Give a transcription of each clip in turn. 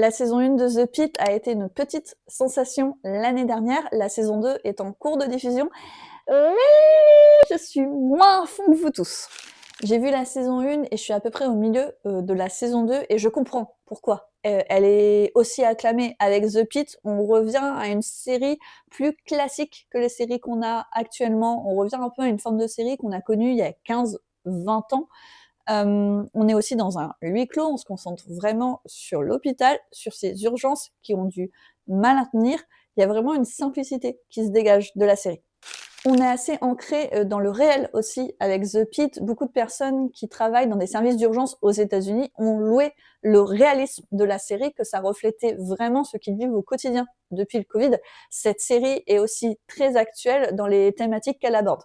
La saison 1 de The Pitt a été une petite sensation l'année dernière. La saison 2 est en cours de diffusion. Je suis moins à fond que vous tous. J'ai vu la saison 1 et je suis à peu près au milieu de la saison 2 et je comprends pourquoi. Elle est aussi acclamée. Avec The Pitt, on revient à une série plus classique que les séries qu'on a actuellement. On revient un peu à une forme de série qu'on a connue il y a 15-20 ans. On est aussi dans un huis clos, on se concentre vraiment sur l'hôpital, sur ces urgences qui ont du mal à tenir. Il y a vraiment une simplicité qui se dégage de la série. On est assez ancré dans le réel aussi avec The Pitt. Beaucoup de personnes qui travaillent dans des services d'urgence aux États-Unis ont loué le réalisme de la série, que ça reflétait vraiment ce qu'ils vivent au quotidien depuis le Covid. Cette série est aussi très actuelle dans les thématiques qu'elle aborde.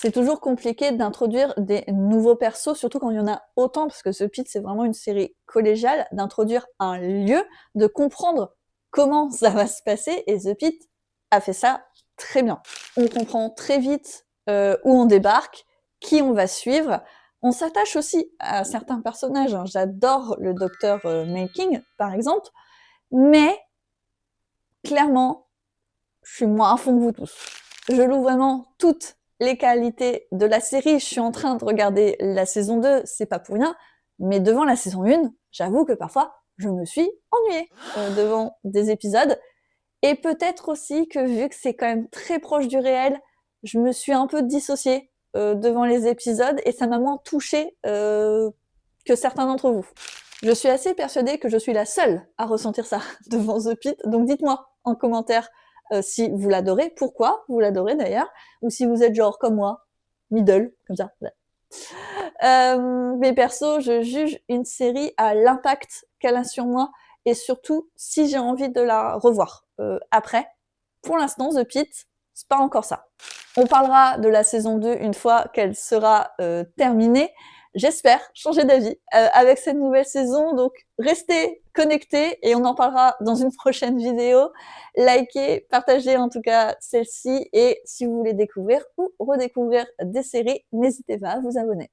C'est toujours compliqué d'introduire des nouveaux persos, surtout quand il y en a autant, parce que The Pitt, c'est vraiment une série collégiale, d'introduire un lieu, de comprendre comment ça va se passer, et The Pitt a fait ça très bien. On comprend très vite où on débarque, qui on va suivre. On s'attache aussi à certains personnages. J'adore le docteur Making, par exemple, mais clairement, je suis moins à fond que vous tous. Je loue vraiment toutes les qualités de la série. Je suis en train de regarder la saison 2, c'est pas pour rien, mais devant la saison 1, j'avoue que parfois, je me suis ennuyée devant des épisodes. Et peut-être aussi que vu que c'est quand même très proche du réel, je me suis un peu dissociée devant les épisodes et ça m'a moins touchée que certains d'entre vous. Je suis assez persuadée que je suis la seule à ressentir ça devant The Pitt, donc dites-moi en commentaire si vous l'adorez, pourquoi vous l'adorez d'ailleurs, ou si vous êtes genre comme moi, middle, comme ça. Mais perso, je juge une série à l'impact qu'elle a sur moi et surtout si j'ai envie de la revoir. Après, pour l'instant, The Pitt, c'est pas encore ça. On parlera de la saison 2 une fois qu'elle sera terminée. J'espère changer d'avis avec cette nouvelle saison, donc restez connectés et on en parlera dans une prochaine vidéo. Likez, partagez en tout cas celle-ci et si vous voulez découvrir ou redécouvrir des séries, n'hésitez pas à vous abonner.